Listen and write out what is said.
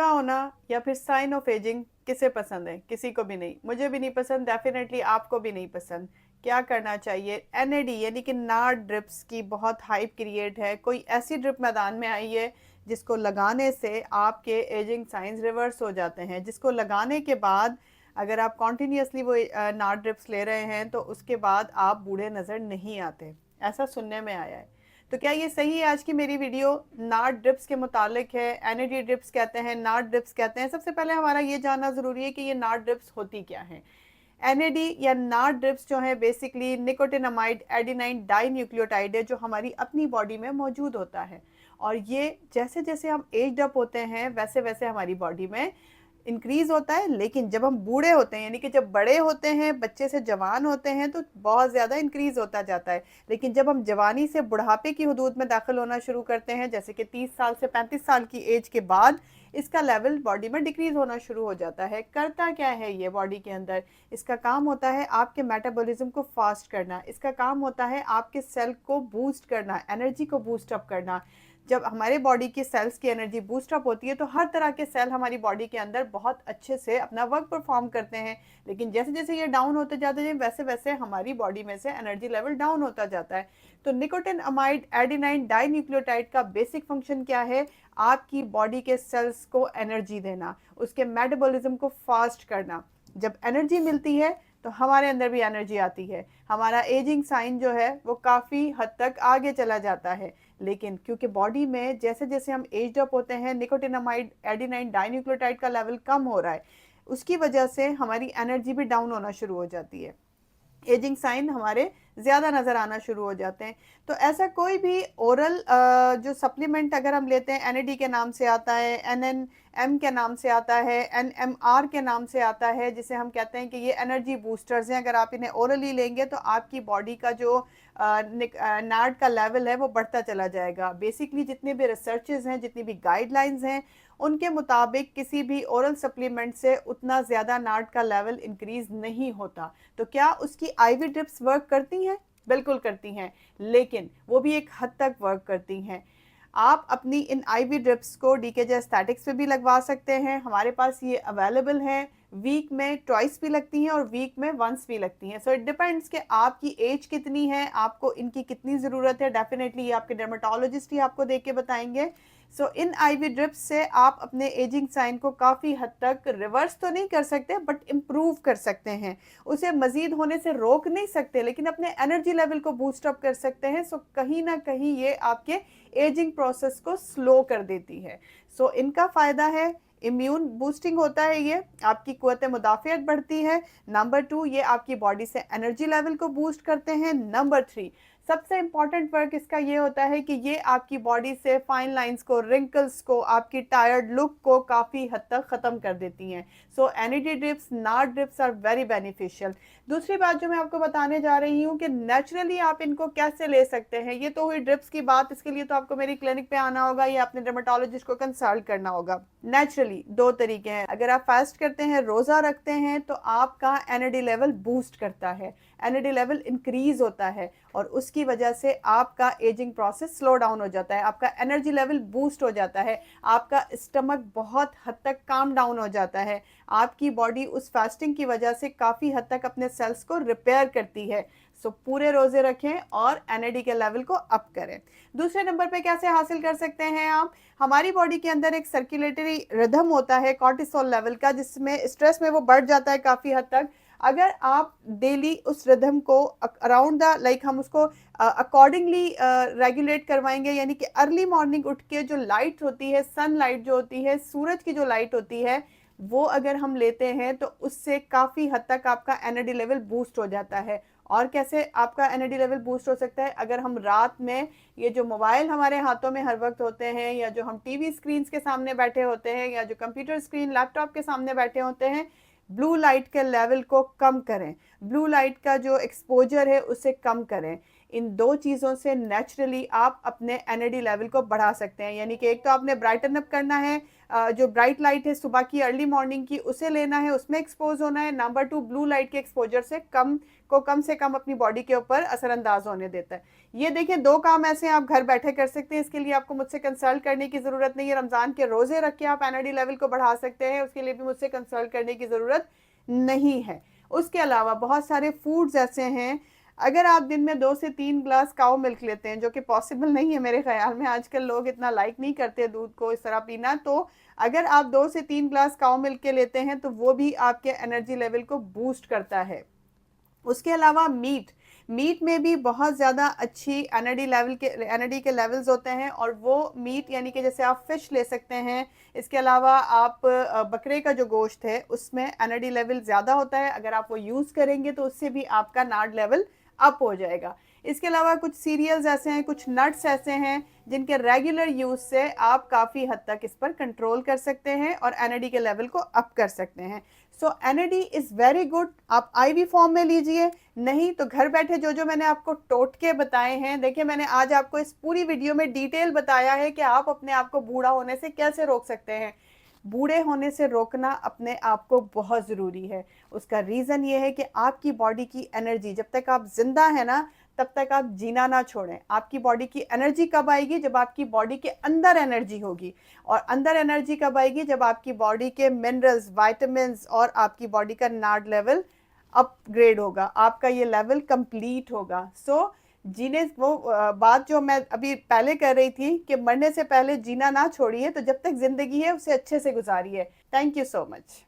बूढ़ा होना या फिर साइन ऑफ एजिंग किसे पसंद है? किसी को भी नहीं, मुझे भी नहीं पसंद, डेफिनेटली आपको भी नहीं पसंद। क्या करना चाहिए? एनएडी यानी कि नाड़ ड्रिप्स की बहुत हाइप क्रिएट है। कोई ऐसी ड्रिप मैदान में आई है जिसको लगाने से आपके एजिंग साइंस रिवर्स हो जाते हैं, जिसको लगाने के बाद अगर आप कॉन्टिन्यूसली वो नाड़ ड्रिप्स ले रहे हैं तो उसके बाद आप बूढ़े नज़र नहीं आते, ऐसा सुनने में आया है। तो क्या ये सही है? आज की मेरी वीडियो नाट ड्रिप्स के मुतालिक है। एनएडी ड्रिप्स कहते हैं, नाट ड्रिप्स कहते हैं। सबसे पहले हमारा ये जानना ज़रूरी है कि ये नाट ड्रिप्स होती क्या है। एनएडी या नाट ड्रिप्स जो है basically nicotinamide adenine dinucleotide है जो हमारी अपनी बॉडी में मौजूद होता है। और ये जैसे जैसे हम एज अप होते हैं वैसे वैसे हमारी बॉडी में इंक्रीज होता है, लेकिन जब हम बूढ़े होते हैं यानी कि जब बड़े होते हैं, बच्चे से जवान होते हैं, तो बहुत ज़्यादा इंक्रीज होता जाता है। लेकिन जब हम जवानी से बुढ़ापे की हदूद में दाखिल होना शुरू करते हैं, जैसे कि 30 साल से 35 साल की एज के बाद, इसका लेवल बॉडी में डिक्रीज होना शुरू हो जाता है। करता क्या है ये बॉडी के अंदर? इसका काम होता है आपके मेटाबॉलिज्म को फास्ट करना, इसका काम होता है आपके सेल को बूस्ट करना, एनर्जी को बूस्ट अप करना। जब हमारे बॉडी की सेल्स की एनर्जी बूस्ट अप होती है तो हर तरह के सेल हमारी बॉडी के अंदर बहुत अच्छे से अपना वर्क परफॉर्म करते हैं। लेकिन जैसे जैसे ये डाउन होते जाते हैं वैसे वैसे हमारी बॉडी में से एनर्जी लेवल डाउन होता जाता है। तो निकोटिनामाइड एडिनाइन डाई न्यूक्लियोटाइड का बेसिक फंक्शन क्या है? आपकी बॉडी के सेल्स को एनर्जी देना, उसके मेटाबॉलिज्म को फास्ट करना। जब एनर्जी मिलती है तो हमारे अंदर भी एनर्जी आती है, हमारा एजिंग साइन जो है वो काफ़ी हद तक आगे चला जाता है। लेकिन क्योंकि बॉडी में जैसे जैसे हम एज अप होते हैं निकोटिनामाइड एडिनाइन डाइन्यूक्लियोटाइड का लेवल कम हो रहा है, उसकी वजह से हमारी एनर्जी भी डाउन होना शुरू हो जाती है, एजिंग साइन हमारे ज़्यादा नज़र आना शुरू हो जाते हैं। तो ऐसा कोई भी ओरल जो सप्लीमेंट अगर हम लेते हैं, एनएडी के नाम से आता है, एनएनएम के नाम से आता है, एनएमआर के नाम से आता है, जिसे हम कहते हैं कि ये एनर्जी बूस्टर्स हैं। अगर आप इन्हें ओरली लेंगे तो आपकी बॉडी का जो नाड का लेवल है वो बढ़ता चला जाएगा। बेसिकली जितने भी रिसर्चेज हैं, जितनी भी गाइडलाइंस हैं, उनके मुताबिक किसी भी ओरल सप्लीमेंट से उतना ज़्यादा नाड का लेवल इंक्रीज नहीं होता। तो क्या उसकी आईवी ड्रिप्स वर्क करती हैं? बिल्कुल करती हैं, लेकिन वो भी एक हद तक वर्क करती हैं। आप अपनी इन आईवी ड्रिप्स को डीकेजे एस्थेटिक्स पे भी लगवा सकते हैं, हमारे पास ये अवेलेबल हैं। वीक में ट्वाइस भी लगती हैं और वीक में वंस भी लगती हैं। सो इट डिपेंड्स कि आपकी एज कितनी है, आपको इनकी कितनी ज़रूरत है। डेफिनेटली ये आपके डर्माटोलॉजिस्ट ही आपको देख के बताएंगे। सो इन आईवी ड्रिप्स से आप अपने एजिंग साइन को काफ़ी हद तक रिवर्स तो नहीं कर सकते बट इम्प्रूव कर सकते हैं। उसे मज़ीद होने से रोक नहीं सकते, लेकिन अपने एनर्जी लेवल को बूस्ट अप कर सकते हैं। सो कहीं ना कहीं ये आपके एजिंग प्रोसेस को स्लो कर देती है। सो इनका फ़ायदा है, इम्यून बूस्टिंग होता है, ये आपकी क़ुव्वत मुदाफ़ियत बढ़ती है। नंबर 2, ये आपकी बॉडी से एनर्जी लेवल को बूस्ट करते हैं। नंबर 3, सबसे इंपॉर्टेंट वर्क इसका ये होता है कि ये आपकी बॉडी से फाइन लाइंस को, रिंकल्स को, आपकी टायर्ड लुक को काफ़ी हद तक ख़त्म कर देती हैं। So NAD drips, NAD drips are very beneficial. दूसरी बात जो मैं आपको बताने जा रही हूँ कि नेचुरली आप इनको कैसे ले सकते हैं। ये तो हुई ड्रिप्स की बात, इसके लिए तो आपको मेरी क्लिनिक पे आना होगा या अपने डर्माटोलॉजिस्ट को कंसल्ट करना होगा। नेचुरली 2 तरीके हैं। अगर आप फास्ट करते हैं, रोज़ा रखते हैं, तो आपका एनएडी लेवल बूस्ट करता है, एनएडी लेवल इंक्रीज होता है और उसकी वजह से आपका एजिंग प्रोसेस स्लो डाउन हो जाता है, आपका एनर्जी लेवल बूस्ट हो जाता है, आपका स्टमक बहुत हद तक काम डाउन हो जाता है। आपकी बॉडी उस फास्टिंग की वजह से काफ़ी हद तक अपने सेल्स को रिपेयर करती है। सो पूरे रोज़े रखें और एनएडी के लेवल को अप करें। दूसरे नंबर पे कैसे हासिल कर सकते हैं आप? हमारी बॉडी के अंदर एक सर्कुलेटरी रिदम होता है कॉर्टिसोल लेवल का, जिसमें स्ट्रेस में वो बढ़ जाता है काफ़ी हद तक। अगर आप डेली उस रिदम को अराउंड द लाइक हम उसको अकॉर्डिंगली रेगुलेट करवाएंगे, यानी कि अर्ली मॉर्निंग उठ के जो लाइट होती है, सन लाइट जो होती है, सूरज की जो लाइट होती है, वो अगर हम लेते हैं तो उससे काफ़ी हद तक आपका एनर्जी लेवल बूस्ट हो जाता है। और कैसे आपका एनर्जी लेवल बूस्ट हो सकता है? अगर हम रात में ये जो मोबाइल हमारे हाथों में हर वक्त होते हैं, या जो हम टीवी स्क्रीन के सामने बैठे होते हैं, या जो कंप्यूटर स्क्रीन, लैपटॉप के सामने बैठे होते हैं, ब्लू लाइट के लेवल को कम करें, ब्लू लाइट का जो एक्सपोजर है उसे कम करें। इन 2 चीज़ों से नेचुरली आप अपने एनएडी लेवल को बढ़ा सकते हैं। यानी कि एक तो आपने ब्राइटन अप करना है, जो ब्राइट लाइट है सुबह की अर्ली मॉर्निंग की उसे लेना है, उसमें एक्सपोज होना है। नंबर 2, ब्लू लाइट के एक्सपोजर से कम अपनी बॉडी के ऊपर असरअंदाज होने देता है। ये देखिए 2 काम ऐसे आप घर बैठे कर सकते हैं। इसके लिए आपको मुझसे कंसल्ट करने की ज़रूरत नहीं है। रमज़ान के रोज़े रख के आप एनएडी लेवल को बढ़ा सकते हैं, उसके लिए भी मुझसे कंसल्ट करने की ज़रूरत नहीं है। उसके अलावा बहुत सारे फूड्स ऐसे हैं, अगर आप दिन में 2 से 3 ग्लास काऊ मिल्क लेते हैं, जो कि पॉसिबल नहीं है मेरे ख्याल में, आजकल लोग इतना लाइक नहीं करते दूध को इस तरह पीना, तो अगर आप 2 से 3 ग्लास काऊ मिल्क के लेते हैं तो वो भी आपके एनर्जी लेवल को बूस्ट करता है। उसके अलावा मीट में भी बहुत ज़्यादा अच्छी एनएडी के लेवल्स होते हैं, और वो मीट यानी कि जैसे आप फिश ले सकते हैं। इसके अलावा आप बकरे का जो गोश्त है उसमें एनएडी लेवल ज़्यादा होता है, अगर आप वो यूज़ करेंगे तो उससे भी आपका नाड लेवल अप हो जाएगा। इसके अलावा कुछ सीरियल्स ऐसे हैं, कुछ नट्स ऐसे हैं जिनके रेगुलर यूज़ से आप काफ़ी हद तक इस पर कंट्रोल कर सकते हैं और एनएडी के लेवल को अप कर सकते हैं। So NAD is very good. आप आईवी फॉर्म में लीजिए, नहीं तो घर बैठे जो मैंने आपको टोटके बताए हैं, देखिए मैंने आज आपको इस पूरी वीडियो में डिटेल बताया है कि आप अपने आप को बूढ़ा होने से कैसे रोक सकते हैं। बूढ़े होने से रोकना अपने आप को बहुत ज़रूरी है। उसका रीज़न ये है कि आपकी बॉडी की एनर्जी, जब तक आप जिंदा हैं ना तब तक आप जीना ना छोड़ें। आपकी बॉडी की एनर्जी कब आएगी? जब आपकी बॉडी के अंदर एनर्जी होगी। और अंदर एनर्जी कब आएगी? जब आपकी बॉडी के मिनरल्स, वाइटामिन्स और आपकी बॉडी का नाड लेवल अपग्रेड होगा, आपका ये लेवल कंप्लीट होगा। सो जीने वो बात जो मैं अभी पहले कर रही थी कि मरने से पहले जीना ना छोड़िए, तो जब तक जिंदगी है उसे अच्छे से गुजारिए। Thank you so much.